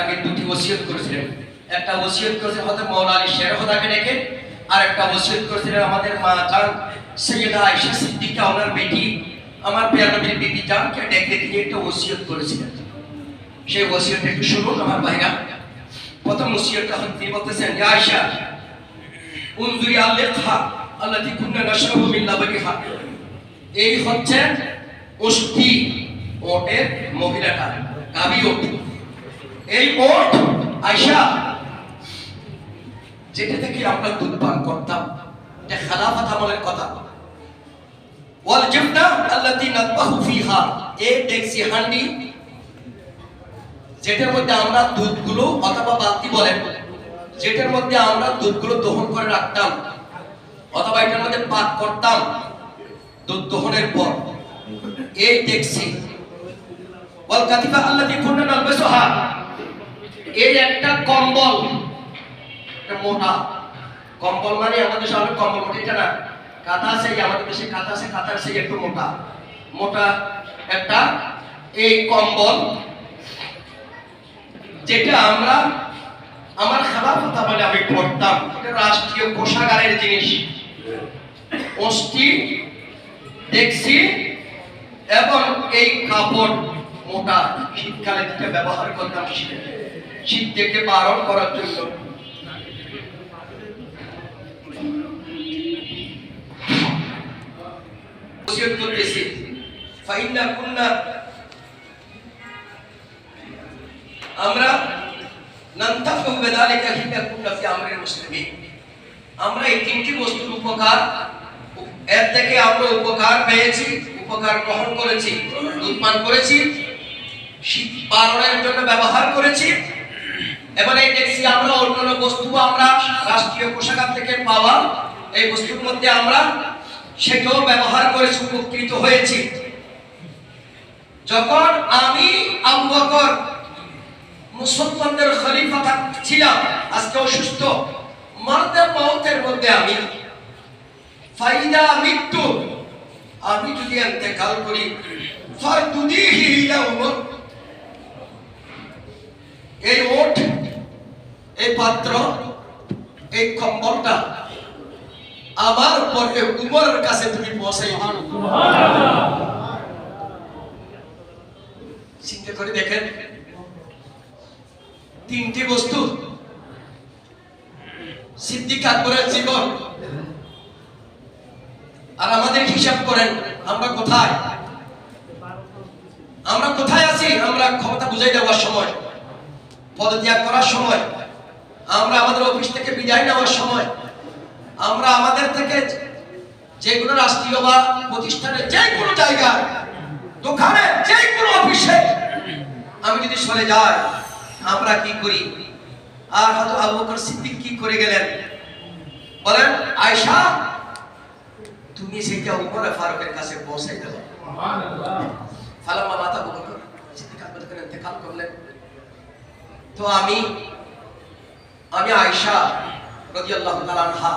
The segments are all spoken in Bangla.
আগে দুটি ওসিয়ত করেছিলেন। একটা ওসিয়ত করেছিলেন হযরত মাওলানা আলী শেরখোদাকে ডেকে, আর একটা ওসিয়ত করেছিলেন আমাদের মা জান সৈয়দা আয়েশা সিদ্দিকা ওনার বেটি আমার প্রিয় নবীর বিবি জানকে ডেকে দিয়ে একটা ওসিয়ত করেছিলেন। সেই ওসিয়তটা একটু শুনুন আমার ভাইরা। প্রথম ওসিয়তটা তিনি বলতেছেন, ইয়া আয়েশা উনজুরি আল-লিকহা আল্লাতী কুননা নাশরাবু মিন লাবানিহা। এই হচ্ছে ওষ্ঠী, ওটের মহিলাটা, গাভী ওট। এই ওট আয়েশা যেটা থেকে আমরা দুধ পান করতাম, এটা খেলাফত আমলের কথা। ওয়াল জিবনা আল্লাতী নাতবাহু ফিহা, এই ডেক্সি হান্ডি যেটার মধ্যে আমরা দুধগুলো অথবা বালতি বলেন, যেটার মধ্যে আমরা দুধগুলো দহন করে রাখতাম অথবা এটার মধ্যে পাক করতাম দুধ দহনের পর, এই ডেক্সি। ওয়াল কাতিফা আল্লাতী কুননা নালবাসুহা, এই একটা কম্বল, এটা মোটা কম্বল, মানে আমাদের সব কম্বল মোটা, এটা না কাঁথা আছে, আমাদের দেশে কাঁথা আছে, কাঁথার সেই একটু মোটা মোটা একটা এই কম্বল, যেটা আমরা আমার খেলাফত আমলে আমি পড়তাম। এটা রাষ্ট্রীয় কোষাগারের জিনিস। ওষ্ঠী, ডেক্সি এবং এই কাপড় মোটা, শীতকালে যেটা ব্যবহার করতাম শীত থেকে বারণ করার জন্য। ওসিয়ত করতেছি, ফাইন্না কুন্না, আমরা নানতাফু বিযালিকা হিনা কুন্না ফি আমরিল মুসলিমিন। আমরা এই তিনটি বস্তুর উপকার, এর থেকে আমরা উপকার পেয়েছি, উপকার গ্রহণ করেছি, দুধ পান করেছি, শীত বারণের জন্য ব্যবহার করেছি, এবং এই ডেক্সি আমরা অন্যান্য বস্তু আমরা রাষ্ট্রীয় কোষাগার থেকে পাওয়া এই বস্তুর মধ্যে আমরা সেটাও ব্যবহার করেছি, উপকৃত হয়েছি। যখন আমি আবু বকর মুসলমানদের খলিফা ছিলাম, আজকে অসুস্থ, মারদে মাউতের মধ্যে আমি ফাইদা মৃত্যু, আমি যদি ইন্তেকাল করি ফারদুদিহি ইলা উমর, এই ওট, এই পাত্র, এই কম্বলটা আমার পরে উমরের কাছে তুমি পৌঁছাই দিও। সুবহানাল্লাহ। চিন্তা করে দেখেন, তিনটি বস্তু, সিদ্দিক আকবরের জীবন, আর আমাদের হিসাব করেন আমরা কোথায়, আমরা কোথায় আছি? আমরা ক্ষমতা বুঝাই দেওয়ার সময়, পদত্যাগ করার সময়, আমরা আমাদের অফিস থেকে বিদায় নেওয়ার সময়, আমরা আমাদের থেকে যে কোনো রাষ্ট্রীয় বা প্রতিষ্ঠানের যে কোনো জায়গায়, দোকানে, যে কোনো অফিসে আমি যদি সরে যাই, আমরা কি করি? আর হয়তো আবু বকর সিদ্দিক কি করে গেলেন বলেন, আয়েশা তুমি সেটা উমর ফারুকের কাছে পৌঁছাই দাও। সুবহানাল্লাহ। ফালাম্মা মাতা আবু বকর সিদ্দিক আকবর ইন্তেকাল করলেন, তো আমি আয়েশা রাদিয়াল্লাহু তাআলা আনহা,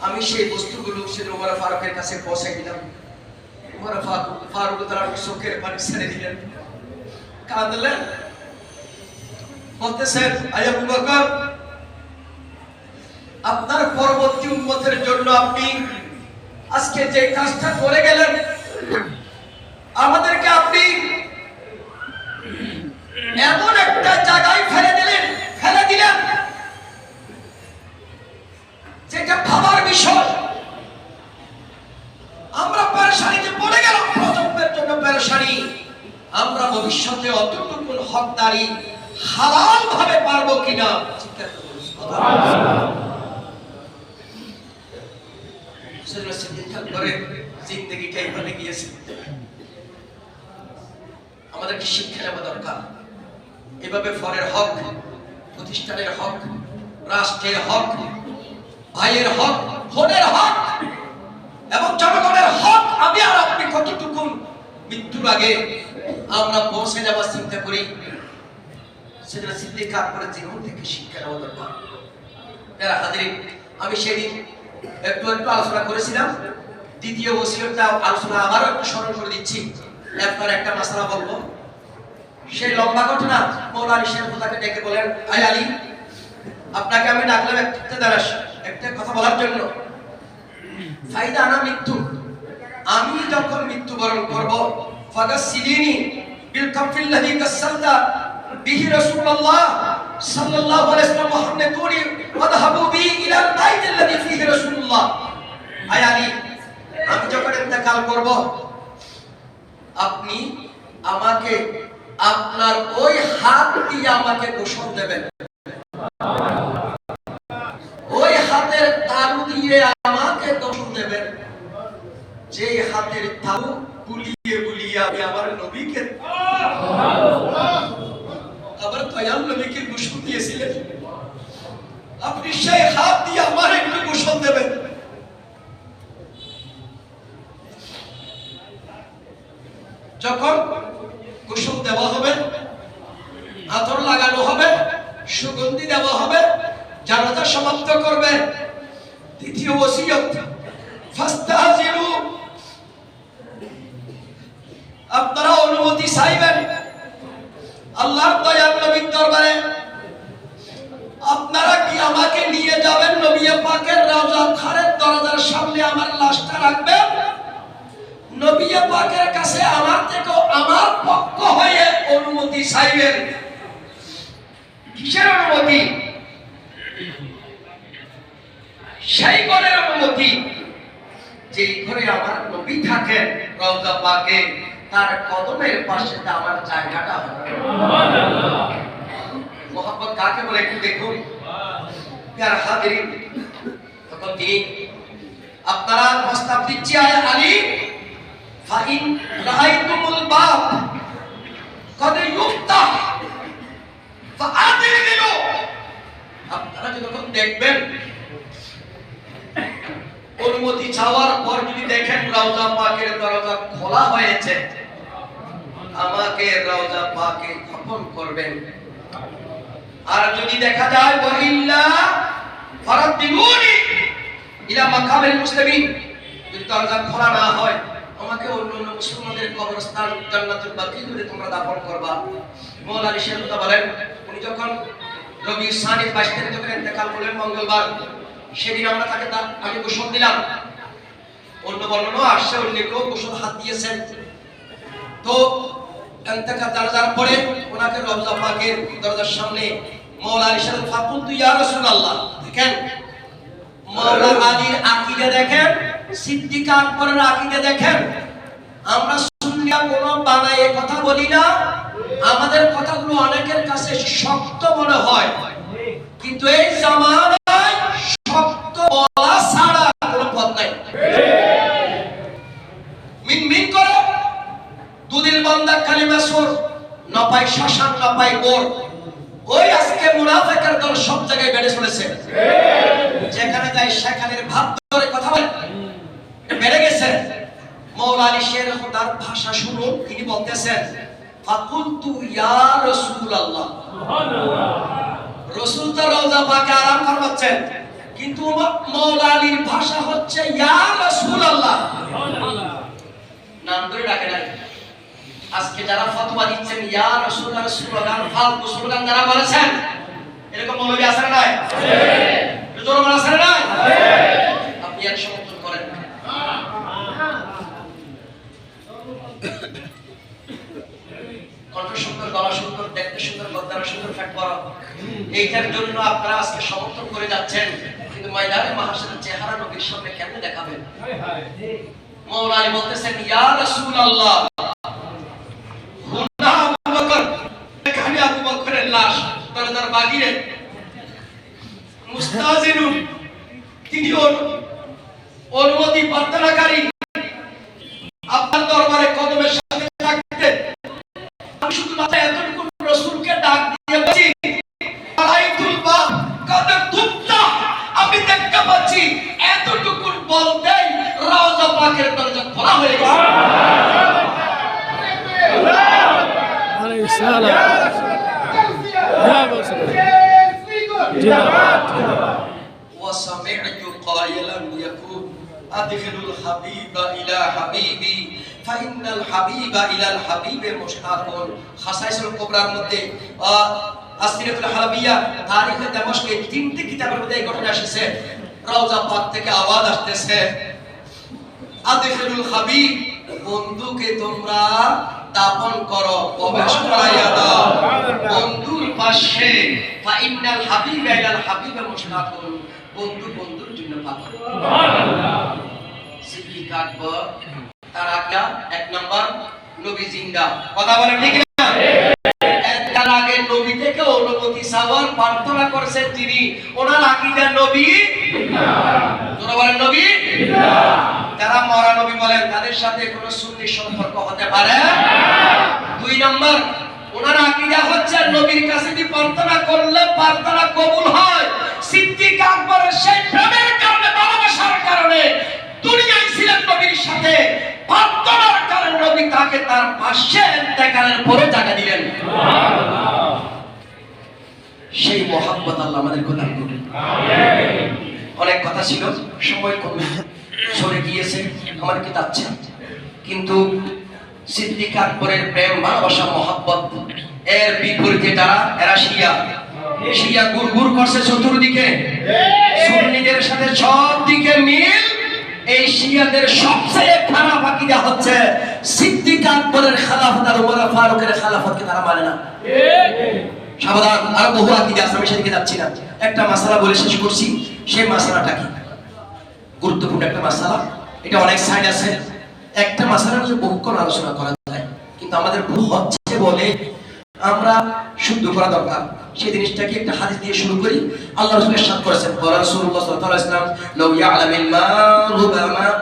আমি সেই বস্তুগুলো সেদিন উমর ফারুকের কাছে পৌঁছাই দিলাম। উমর ফারুক তাআলা চোখের পানি ছেড়ে দিলেন, কাঁদলেন, বলতেছেন, আবু বকর আপনার পরবর্তী উম্মতের জন্য আপনি আজকে যে কাজটা করে গেলেন, আমাদেরকে আপনি এমন একটা জায়গায় ফেলে দিলেন যেটা ভাবার বিষয়। আমরা পেরেশানিতে পড়ে গেলাম, প্রজন্মের জন্য পেরেশানি। আমরা ভবিষ্যতে অতটুকু হকদারি হালাল ভাবে পারবো কিনা চিন্তা করুন। সুবহানাল্লাহ। সৈয়দ সিদ্দিক আকবরের জিন্দেগিটাই বলে গিয়েছে। আমাদের কি শিক্ষা নেওয়া দরকার? এভাবে ফরের হক, প্রতিষ্ঠানের হক, রাষ্ট্রের হক, ভাইয়ের হক, বোনের হক এবং জনগণের হক আমি আর আপনি কতটুকু মৃত্যুর আগে আমরা পৌঁছে যাওয়ার চিন্তা করি, সেটা সিদ্দিক আকবরের জীবন থেকে শিক্ষা নেওয়া দরকার। যারা হাজির, আমি সেদিন একটু আলোচনা করেছিলাম, দ্বিতীয় ওসিয়তটা আলোচনা আবারও একটু স্মরণ করে দিচ্ছি। আপনার একটা মাসআলা বলবো, সেই লম্বা ঘটনা মৌলা আলী শের খোদাকে ডেকে বলেন, আয় আলী, আপনাকে আমি ডাকলাম একটা কথা বলার জন্য। ফাইদা আনা মৃত্যু, আমি যখন মৃত্যুবরণ করব, ফাগাসসিলিনি বিল কাফিল্লাযী কাসসালতা বিহি রাসূলুল্লাহ সাল্লাল্লাহু আলাইহি ওয়াসাল্লাম মুহাম্মাদুনি ওয়াদহাবু বি ইলাল বাইতিল্লাযী ফীহি রাসূলুল্লাহ। আয় আলী, আমি যখন ইন্তেকাল করব, আপনি আমাকে আপনার ওই হাত দিয়ে আমাকে গোসল দেবেন, ওই হাতের তালু দিয়ে আমাকে গোসল দেবেন, যে হাতের তালু বুলিয়ে বুলিয়ে আমি আমার নবীকে, আমার দয়াল নবীকে গোসল দিয়েছিলেন, আপনি সেই হাত দিয়ে আমার একটু গোসল দেবেন। যখন গোসল দেওয়া হবে, আতর লাগানো হবে, সুগন্ধি দেওয়া হবে, জানাজা সমাপ্ত করবে, দ্বিতীয় ওসিয়ত, ফাস্তাহজিরু, আপনারা অনুমতি চাইবেন আল্লাহর দয়াল নবীর দরবারে, আপনারা কি আমাকে নিয়ে যাবেন নবী পাকের রওজা খারের দরজার সামনে আমার লাশটা রাখবেন, নবী পাকের কাছে আমার থেকে আমার পক্ষ হয়ে অনুমতি চাইবেন। কিসের অনুমতি? সেই ঘরের অনুমতি যেই ঘরে আমার নবী থাকেন রওজা পাকে, তার কদমের পাশে আমার জায়গাটা হবে। সুবহানাল্লাহ। মোহাম্মদ কাকে বলে একটু দেখুন প্যারা হাজিরিন। তখন তিনি আপনারা প্রস্তাব দিচ্ছি, আয় আলী, ফাইন রাআইতুমুল বাব কদ ইফতাহ ফাআদিলু, আপনারা যখন দেখবেন অনুমতি চাওয়ার পর যদি দেখেন রওজা পাকের দরজা খোলা হয়েছে, আমাকে রওজা পাকে খতম করবেন। আর যদি দেখা যায় ওয়াইল্লা ফারাদ্দিউনি ইলা মাকামিল মুসলিমিন, যদি দরজা খোলা না হয়, আমাকে অন্য মুসলমানদের কবরস্থান জান্নাতুল বাকিতে তোমরা দাফন করবা। মওলা আলী শের খোদা বলেন, উনি যখন রবি সানি 22 তারিখ যখন ইন্তেকাল করলেন মঙ্গলবার, সেদিন আমরা তাকে আমি গোসল দিলাম। অন্য বর্ণনা আসছে অন্যকেও গোসল হাত দিয়েছেন। তো ইন্তেকাল জানাজার পরে ওনাকে রওজা পাকের দরজার সামনে মওলা আলী শের ফাকুলতু ইয়া রাসূলুল্লাহ, দেখেন মওলা আলীর আকীদা দেখেন, সিদ্দিক আকবরের আকীদা দেখেন। আমরা সুন্নিয়া কোনো বানায়ে কথা বলি না, আমাদের কথাগুলো অনেকের কাছে শক্ত মনে হয়, কিন্তু এই জামানায় শক্ত বলা ছাড়া কোনো পথ নাই। মিনমিন করে দুদিল বান্দা কালিমা সুর না পাই শাসান না পাই গোর, ওই আজকে মুনাফিকের দল সব জায়গায় বেড়ে চলেছে। যেখানে যায় সেখানে ভাব ধরে কথা বলে বেড়ে গেছে। মওলা আলী শের খোদার ভাষা শুনুন, তিনি বলতেছেন ফাকুলতু ইয়া রাসূলুল্লাহ। সুবহানাল্লাহ। রাসূল তো রওজা পাকে আরাম ফরমাচ্ছেন, কিন্তু মওলা আলীর ভাষা হচ্ছে ইয়া রাসূলুল্লাহ। সুবহানাল্লাহ। নাম ধরে ডাকে না। আজকে যারা ফতোয়া দিচ্ছেন ইয়া রাসূলুল্লাহ রাসূলুল্লাহ ফালতু স্লোগান যারা বলেছেন, এরকম মৌলবি আছে না নাই? আছে। জোর আছে না নাই? আছে। আপনি এর সমর্থন করেন। কণ্ঠ সুন্দর, গলা সুন্দর, দেখতে সুন্দর, গদ্দারা সুন্দর, ফ্যাট বড়, এইটার জন্য আপনারা আজকে সমর্থন করে যাচ্ছেন, কিন্তু ময়দানে মাহশারের চেহারা নবীর সামনে কেমনে দেখাবেন? মওলা আলী বলতেছেন ইয়া রাসূলুল্লাহ, হুনা আবু বকর, এখানে আবু বকরের লাশ দরজার বাগিয়ে মুস্তাজিনুন, তিনি অনুমতি প্রার্থনাকারী, আপনার দরবারে কদমের সাথে থাকতে। আমি শুধু মাত্র এতটুকু রাসূলকে ডাক দিয়ে বলছি আলাইকুল বাব কদ তুফতা, আমি দেখতে পাচ্ছি এতটুকু বলতেই রওজা পাকের দরজা খোলা হয়ে গেছে। আলাইহিস সালাম ওয়া সামি'তু قائلا يقول أدخلوا الحبيب إلى حبيبي ফাইনাল হাবিবা ইলাল হাবিবে মুশতাকুন। খাসাইসুল কুবরার মধ্যে আসিরাতুল হালাবিয়া তারিখে দামেস্কে তিনটি কিতাবের মধ্যে এই ঘটনা এসেছে। রওজা পাক থেকে আওয়াজ আসতেছে, আদখিলুল হাবিব, বন্ধুকে তোমরা দাফন করো, প্রবেশ করাইয়া দাও বন্ধুর পাশে। ফাইনাল হাবিবা ইলাল হাবিবে মুশতাকুন, বন্ধু বন্ধুর জন্য পাগল। সুবহানাল্লাহ। সিদ্দিক আকবর তার আগে এক নাম্বার নবী জিন্দা, কথা বলেন ঠিক না? তার আগে নবী থেকে অনুমতি চাওয়ার প্রার্থনা করেছেন তিনি, ওনার আকীদা নবী জিন্দাবাদ। তোরা বলেন নবী জিন্দাবাদ। যারা মরা নবী বলেন তাদের সাথে কোনো সুন্নি সম্পর্ক হতে পারে না। দুই নাম্বার, ওনার আকীদা হচ্ছে নবীর কাছে যদি প্রার্থনা করলে প্রার্থনা কবুল হয়। সিদ্দিক আকবরের সেই প্রেমের কারণে, ভালোবাসার কারণে দুনিয়ায় ছিলেন নবীর সাথে, প্রার্থনার কারণে নবী তাকে তার পাশে ইন্তেকালের পরে জায়গা দিলেন। সুবহানাল্লাহ। সেই মহব্বত আল্লাহ আমাদের দান করুন। আমিন। অনেক কথা ছিল, সময় কমে চলে গিয়েছে, আমার কি যাচ্ছে, কিন্তু সিদ্দিক আকবরের প্রেম, ভালোবাসা, মহব্বত এর বিপরীতে যারা, এরা শিয়া গুড়গুড় করছে চতুর্দিকে, সুন্নিদের সাথে সব দিকে মিল। এই শিয়াদের সবচেয়ে খারাপ আকীদা হচ্ছে সিদ্দিক আকবরের খেলাফত আর ওমর ফারুকের খেলাফতকে তারা মানে না। সাবধান, আর বহু আকীদা আছে, আমি সেদিকে যাচ্ছি না। একটা মাসালা বলে শেষ করছি, সেই মাসালাটা কি গুরুত্বপূর্ণ একটা মাসালা, এটা অনেক সাইড আছে। একটা মাসালা নিয়ে বহুক্ষণ আলোচনা করা যায়, কিন্তু আমাদের ভুল হচ্ছে বলে আমরা শুদ্ধ করা দরকার। সেই জিনিসটাকে একটা হাদিস দিয়ে শুরু করি। আল্লাহ রাসূল ইরশাদ করেছেন, রাসূলুল্লাহ সাল্লাল্লাহু আলাইহি ওয়াসাল্লাম, লাউ ইয়ালামিল মারু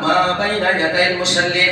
মা বাইনা ইয়াদাইল মুসাল্লি